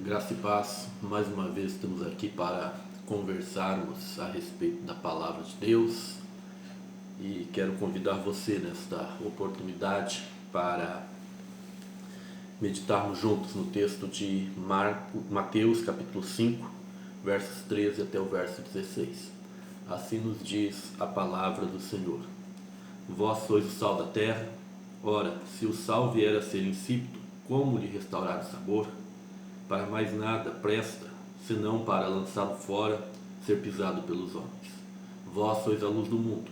Graça e paz, mais uma vez estamos aqui para conversarmos a respeito da Palavra de Deus e quero convidar você nesta oportunidade para meditarmos juntos no texto de Mateus capítulo 5, versos 13 até o verso 16. Assim nos diz a Palavra do Senhor: Vós sois o sal da terra. Ora, se o sal vier a ser insípido, como lhe restaurar o sabor? Para mais nada presta, senão para lançá-lo fora, ser pisado pelos homens. Vós sois a luz do mundo.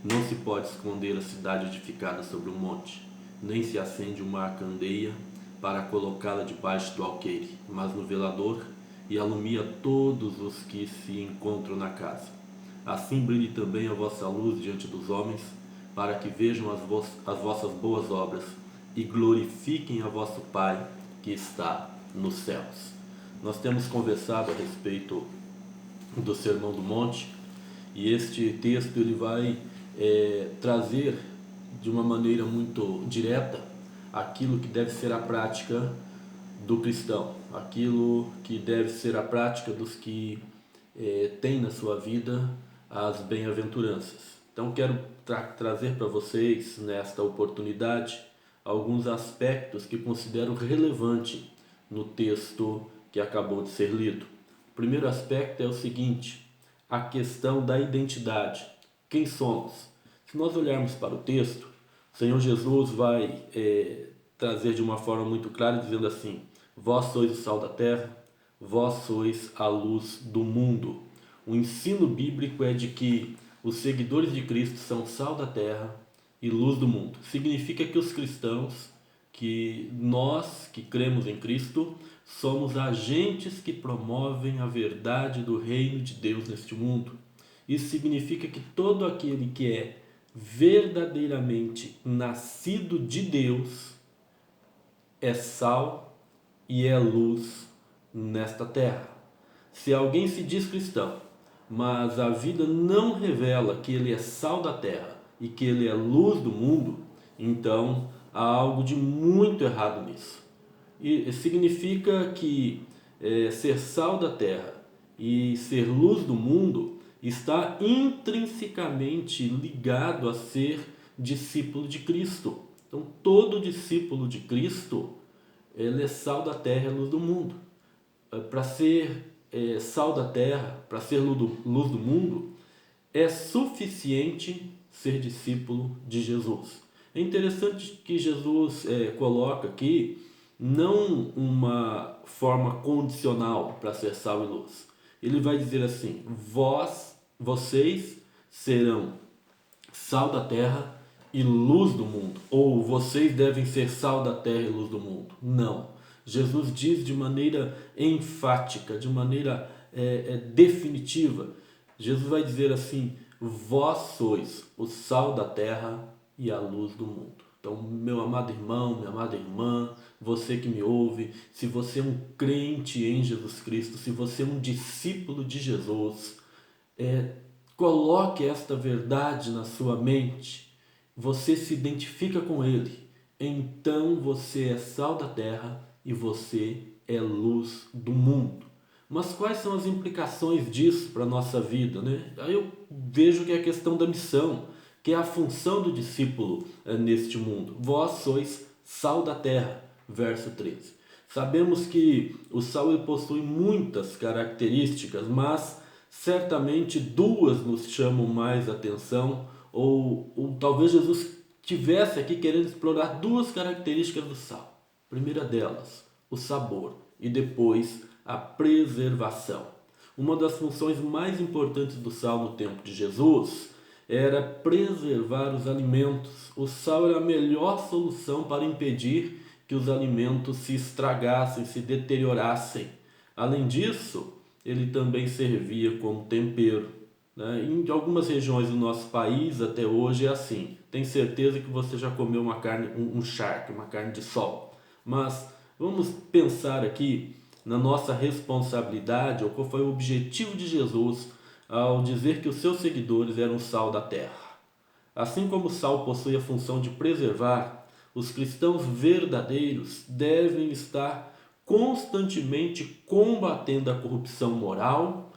Não se pode esconder a cidade edificada sobre um monte, nem se acende uma candeia para colocá-la debaixo do alqueire, mas no velador, e alumia todos os que se encontram na casa. Assim brilhe também a vossa luz diante dos homens, para que vejam as vossas boas obras e glorifiquem a vosso Pai que está nos céus. Nós temos conversado a respeito do Sermão do Monte e este texto ele vai trazer de uma maneira muito direta aquilo que deve ser a prática do cristão, aquilo que deve ser a prática dos que têm na sua vida as bem-aventuranças. Então quero trazer para vocês nesta oportunidade alguns aspectos que considero relevante no texto que acabou de ser lido. O primeiro aspecto é o seguinte: a questão da identidade. Quem somos? Se nós olharmos para o texto, o Senhor Jesus vai trazer de uma forma muito clara, dizendo assim: vós sois o sal da terra, vós sois a luz do mundo. O ensino bíblico é de que os seguidores de Cristo são sal da terra e luz do mundo. Significa que os cristãos, que nós que cremos em Cristo, somos agentes que promovem a verdade do reino de Deus neste mundo. Isso significa que todo aquele que é verdadeiramente nascido de Deus é sal e é luz nesta terra. Se alguém se diz cristão, mas a vida não revela que ele é sal da terra e que ele é luz do mundo, então há algo de muito errado nisso. E significa que ser sal da terra e ser luz do mundo está intrinsecamente ligado a ser discípulo de Cristo. Então todo discípulo de Cristo, ele é sal da terra e luz do mundo. Para ser sal da terra, para ser luz do mundo, é suficiente ser discípulo de Jesus. É interessante que Jesus coloca aqui não uma forma condicional para ser sal e luz. Ele vai dizer assim: vocês serão sal da terra e luz do mundo. Ou vocês devem ser sal da terra e luz do mundo. Não. Jesus diz de maneira enfática, de maneira definitiva. Jesus vai dizer assim: vós sois o sal da terra e a luz do mundo. Então, meu amado irmão, minha amada irmã, você que me ouve, se você é um crente em Jesus Cristo, se você é um discípulo de Jesus, coloque esta verdade na sua mente. Você se identifica com Ele, então você é sal da terra e você é luz do mundo. Mas quais são as implicações disso para a nossa vida, né? Aí eu vejo que é a questão da missão, que é a função do discípulo neste mundo. Vós sois sal da terra, verso 13. Sabemos que o sal ele possui muitas características, mas certamente duas nos chamam mais atenção, ou talvez Jesus tivesse aqui querendo explorar duas características do sal. A primeira delas, o sabor, e depois a preservação. Uma das funções mais importantes do sal no tempo de Jesus era preservar os alimentos. O sal era a melhor solução para impedir que os alimentos se estragassem, se deteriorassem. Além disso, ele também servia como tempero. Em algumas regiões do nosso país até hoje é assim. Tenho certeza que você já comeu uma carne, um charque, uma carne de sol. Mas vamos pensar aqui na nossa responsabilidade, ou qual foi o objetivo de Jesus ao dizer que os seus seguidores eram o sal da terra. Assim como o sal possui a função de preservar, os cristãos verdadeiros devem estar constantemente combatendo a corrupção moral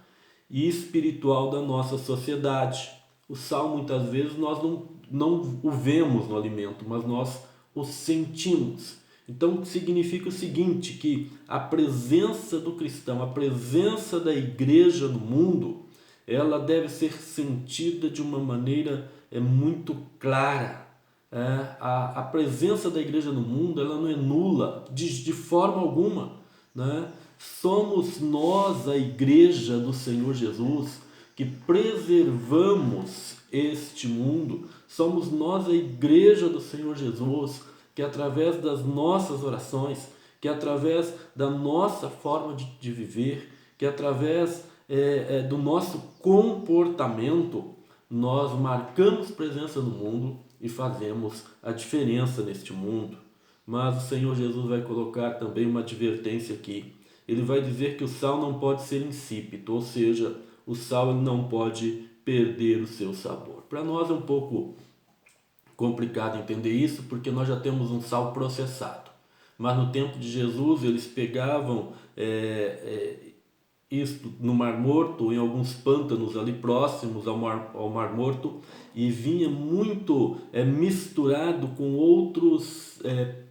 e espiritual da nossa sociedade. O sal, muitas vezes, nós não o vemos no alimento, mas nós o sentimos. Então, significa o seguinte, que a presença do cristão, a presença da igreja no mundo, ela deve ser sentida de uma maneira muito clara. A presença da igreja no mundo, ela não é nula de forma alguma, né? Somos nós, a igreja do Senhor Jesus, que preservamos este mundo. Somos nós, a igreja do Senhor Jesus, que através das nossas orações, que através da nossa forma de viver, que através do nosso comportamento, nós marcamos presença no mundo e fazemos a diferença neste mundo. Mas o Senhor Jesus vai colocar também uma advertência aqui. Ele vai dizer que o sal não pode ser insípido, ou seja, o sal não pode perder o seu sabor. Para nós é um pouco complicado entender isso, porque nós já temos um sal processado. Mas no tempo de Jesus eles pegavam isto no Mar Morto, em alguns pântanos ali próximos ao Mar Morto, e vinha muito misturado com outros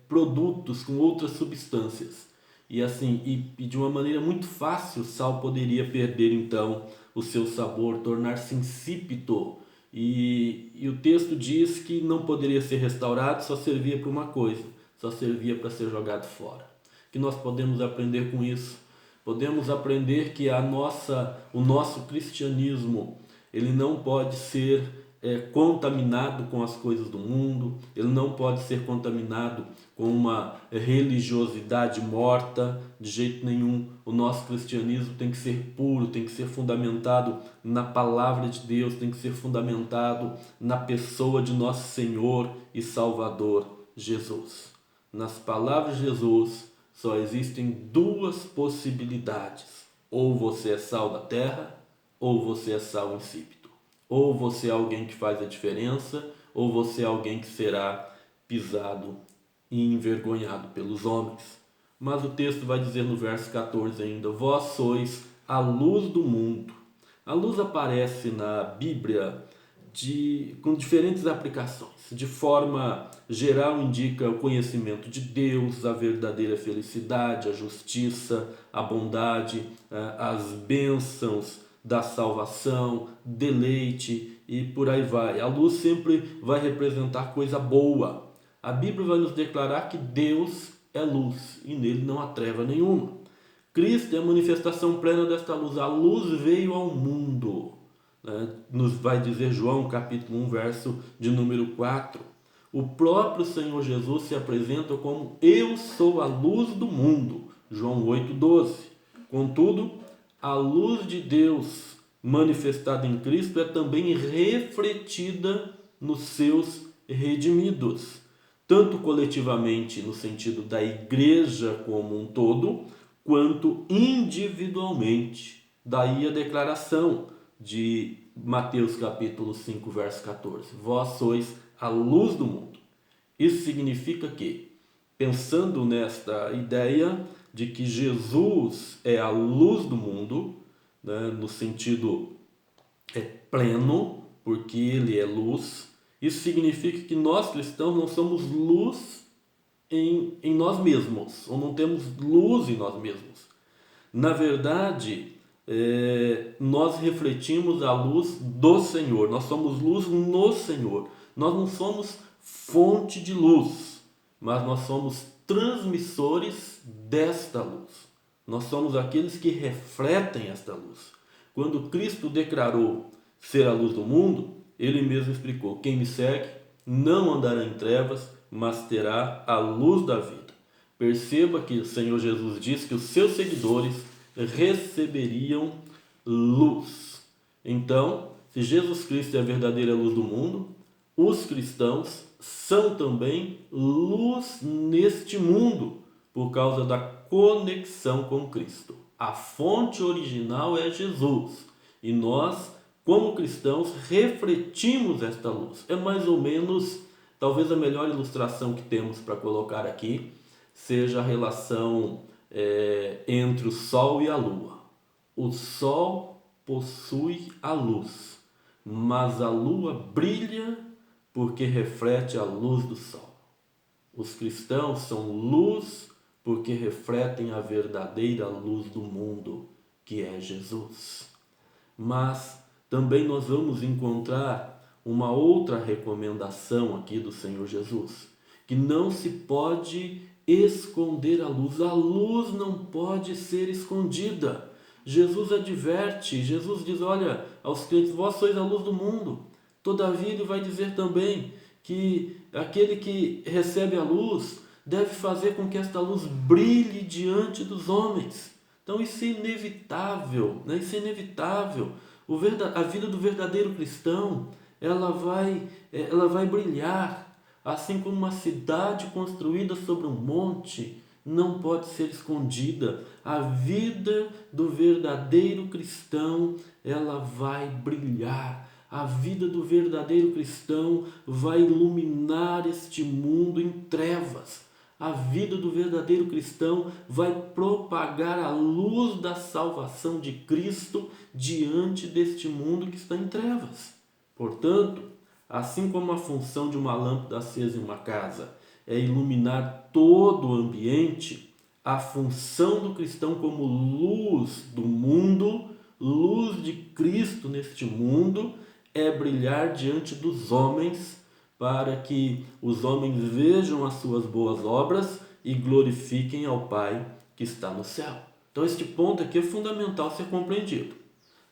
produtos, com outras substâncias. E assim, e de uma maneira muito fácil o sal poderia perder então o seu sabor, tornar-se insípido. E o texto diz que não poderia ser restaurado, só servia para uma coisa, só servia para ser jogado fora. Que nós podemos aprender com isso? Podemos aprender que o nosso cristianismo, ele não pode ser contaminado com as coisas do mundo, ele não pode ser contaminado com uma religiosidade morta, de jeito nenhum. O nosso cristianismo tem que ser puro, tem que ser fundamentado na palavra de Deus, tem que ser fundamentado na pessoa de nosso Senhor e Salvador Jesus. Nas palavras de Jesus, só existem duas possibilidades: ou você é sal da terra, ou você é sal insípido. Ou você é alguém que faz a diferença, ou você é alguém que será pisado e envergonhado pelos homens. Mas o texto vai dizer no verso 14 ainda: vós sois a luz do mundo. A luz aparece na Bíblia com diferentes aplicações. De forma geral, indica o conhecimento de Deus, a verdadeira felicidade, a justiça, a bondade, as bênçãos da salvação, deleite e por aí vai. A luz sempre vai representar coisa boa. A Bíblia vai nos declarar que Deus é luz e nele não há treva nenhuma. Cristo é a manifestação plena desta luz. A luz veio ao mundo, né? Nos vai dizer João capítulo 1, verso de número 4. O próprio Senhor Jesus se apresenta como: eu sou a luz do mundo, João 8,12. Contudo, a luz de Deus manifestada em Cristo é também refletida nos seus redimidos, tanto coletivamente no sentido da igreja como um todo, quanto individualmente. Daí a declaração de Mateus capítulo 5, verso 14: vós sois a luz do mundo. Isso significa que, pensando nesta ideia de que Jesus é a luz do mundo, né, no sentido pleno, porque ele é luz, isso significa que nós cristãos não somos luz em nós mesmos, ou não temos luz em nós mesmos. Na verdade, nós refletimos a luz do Senhor, nós somos luz no Senhor. Nós não somos fonte de luz, mas nós somos transmissores desta luz. Nós somos aqueles que refletem esta luz. Quando Cristo declarou ser a luz do mundo, ele mesmo explicou: quem me segue não andará em trevas, mas terá a luz da vida. Perceba que o Senhor Jesus diz que os seus seguidores receberiam luz. Então, se Jesus Cristo é a verdadeira luz do mundo, os cristãos são também luz neste mundo, por causa da conexão com Cristo. A fonte original é Jesus, e nós, como cristãos, refletimos esta luz. É mais ou menos, talvez a melhor ilustração que temos para colocar aqui seja a relação entre o sol e a lua. O sol possui a luz, mas a lua brilha porque reflete a luz do sol. Os cristãos são luz porque refletem a verdadeira luz do mundo, que é Jesus. Mas também nós vamos encontrar uma outra recomendação aqui do Senhor Jesus, que não se pode esconder a luz. A luz não pode ser escondida. Jesus adverte, Jesus diz, olha, aos crentes, vós sois a luz do mundo. Todavia ele vai dizer também que aquele que recebe a luz deve fazer com que esta luz brilhe diante dos homens. Então isso é inevitável, né? Isso é inevitável. A vida do verdadeiro cristão, ela vai brilhar, assim como uma cidade construída sobre um monte não pode ser escondida. A vida do verdadeiro cristão, ela vai brilhar. A vida do verdadeiro cristão vai iluminar este mundo em trevas. A vida do verdadeiro cristão vai propagar a luz da salvação de Cristo diante deste mundo que está em trevas. Portanto, assim como a função de uma lâmpada acesa em uma casa é iluminar todo o ambiente, a função do cristão como luz do mundo, luz de Cristo neste mundo, é brilhar diante dos homens, para que os homens vejam as suas boas obras e glorifiquem ao Pai que está no céu. Então este ponto aqui é fundamental ser compreendido.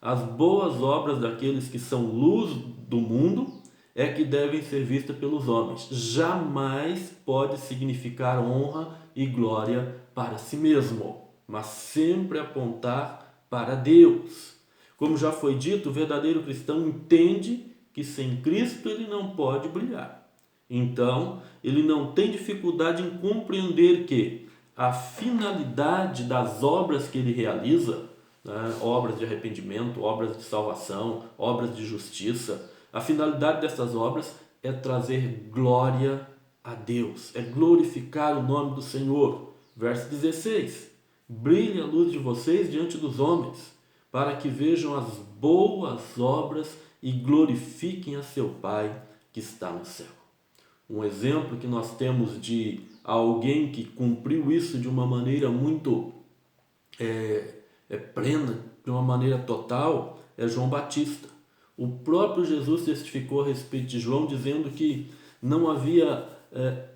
As boas obras daqueles que são luz do mundo é que devem ser vistas pelos homens. Jamais pode significar honra e glória para si mesmo, mas sempre apontar para Deus. Como já foi dito, o verdadeiro cristão entende que sem Cristo ele não pode brilhar. Então, ele não tem dificuldade em compreender que a finalidade das obras que ele realiza, né, obras de arrependimento, obras de salvação, obras de justiça, a finalidade dessas obras é trazer glória a Deus, é glorificar o nome do Senhor. Verso 16: brilhe a luz de vocês diante dos homens, para que vejam as boas obras e glorifiquem a seu Pai que está no céu. Um exemplo que nós temos de alguém que cumpriu isso de uma maneira muito plena, de uma maneira total, é João Batista. O próprio Jesus testificou a respeito de João, dizendo que não havia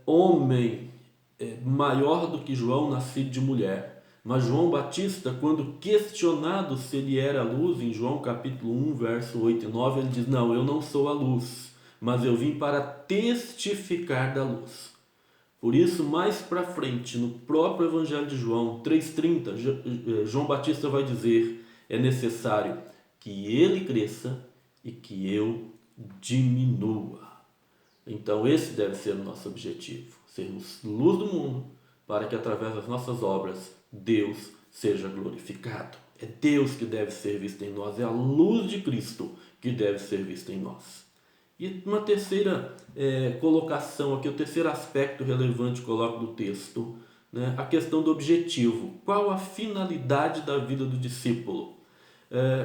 homem maior do que João nascido de mulher. Mas João Batista, quando questionado se ele era a luz, em João capítulo 1, verso 8 e 9, ele diz, não, eu não sou a luz, mas eu vim para testificar da luz. Por isso, mais para frente, no próprio Evangelho de João 3,30, João Batista vai dizer, é necessário que ele cresça e que eu diminua. Então esse deve ser o nosso objetivo, sermos luz do mundo, para que através das nossas obras Deus seja glorificado. É Deus que deve ser visto em nós, é a luz de Cristo que deve ser vista em nós. E uma terceira colocação aqui, o terceiro aspecto relevante que coloco do texto, né, a questão do objetivo. Qual a finalidade da vida do discípulo?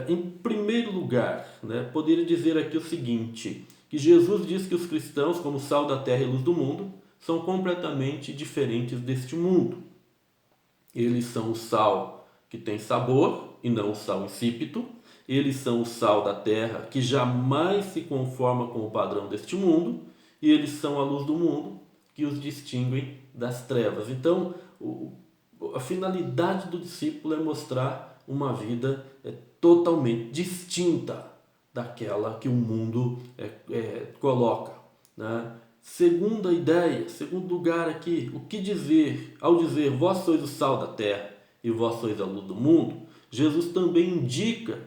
Em primeiro lugar, né, poderia dizer aqui o seguinte, que Jesus diz que os cristãos, como sal da terra e luz do mundo, são completamente diferentes deste mundo. Eles são o sal que tem sabor e não o sal insípido. Eles são o sal da terra que jamais se conforma com o padrão deste mundo. E eles são a luz do mundo que os distinguem das trevas. Então, a finalidade do discípulo é mostrar uma vida totalmente distinta daquela que o mundo coloca, né? Segunda ideia, segundo lugar aqui, o que dizer ao dizer vós sois o sal da terra e vós sois a luz do mundo? Jesus também indica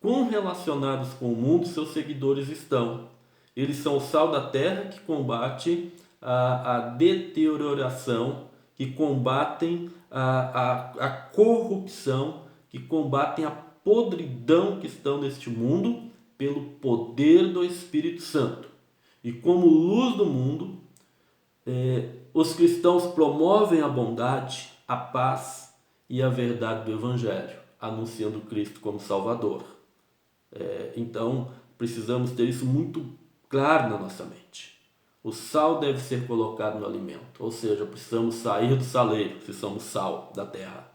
quão relacionados com o mundo seus seguidores estão. Eles são o sal da terra que combate a deterioração, que combatem a corrupção, que combatem a podridão que estão neste mundo pelo poder do Espírito Santo. E como luz do mundo, os cristãos promovem a bondade, a paz e a verdade do Evangelho, anunciando Cristo como Salvador. Então, precisamos ter isso muito claro na nossa mente. O sal deve ser colocado no alimento, ou seja, precisamos sair do saleiro, se somos sal da terra.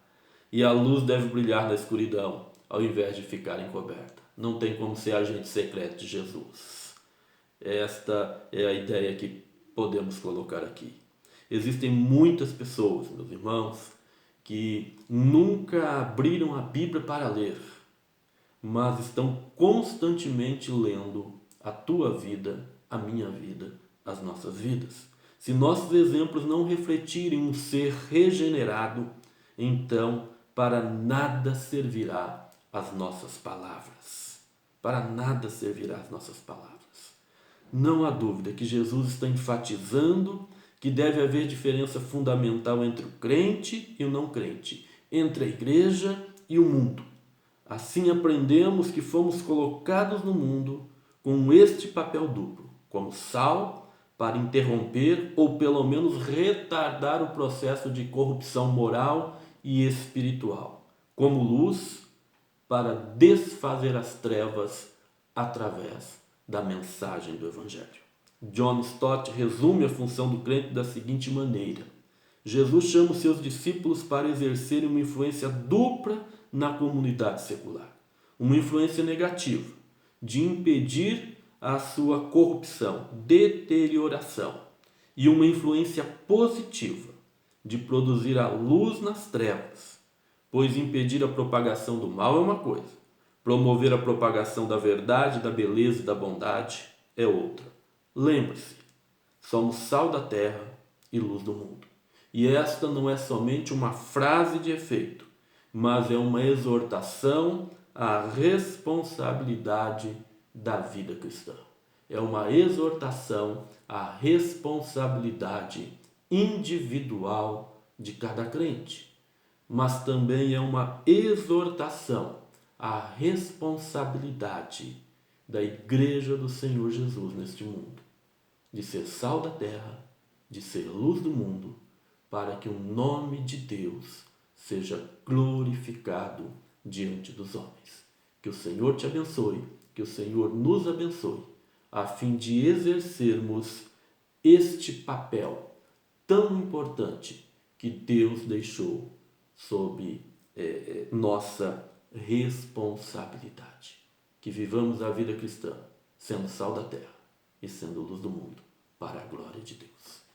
E a luz deve brilhar na escuridão, ao invés de ficar encoberta. Não tem como ser agente secreto de Jesus. Esta é a ideia que podemos colocar aqui. Existem muitas pessoas, meus irmãos, que nunca abriram a Bíblia para ler, mas estão constantemente lendo a tua vida, a minha vida, as nossas vidas. Se nossos exemplos não refletirem um ser regenerado, então para nada servirá as nossas palavras. Para nada servirá as nossas palavras. Não há dúvida que Jesus está enfatizando que deve haver diferença fundamental entre o crente e o não crente, entre a igreja e o mundo. Assim aprendemos que fomos colocados no mundo com este papel duplo, como sal para interromper ou pelo menos retardar o processo de corrupção moral e espiritual, como luz para desfazer as trevas através da mensagem do Evangelho. John Stott resume a função do crente da seguinte maneira: Jesus chama os seus discípulos para exercerem uma influência dupla na comunidade secular. Uma influência negativa, de impedir a sua corrupção, deterioração, e uma influência positiva, de produzir a luz nas trevas, pois impedir a propagação do mal é uma coisa, promover a propagação da verdade, da beleza e da bondade é outra. Lembre-se, somos sal da terra e luz do mundo. E esta não é somente uma frase de efeito, mas é uma exortação à responsabilidade da vida cristã. É uma exortação à responsabilidade individual de cada crente, mas também é uma exortação à responsabilidade da Igreja do Senhor Jesus neste mundo, de ser sal da terra, de ser luz do mundo, para que o nome de Deus seja glorificado diante dos homens. Que o Senhor te abençoe, que o Senhor nos abençoe, a fim de exercermos este papel tão importante que Deus deixou sob nossa responsabilidade. Que vivamos a vida cristã sendo sal da terra e sendo luz do mundo, para a glória de Deus.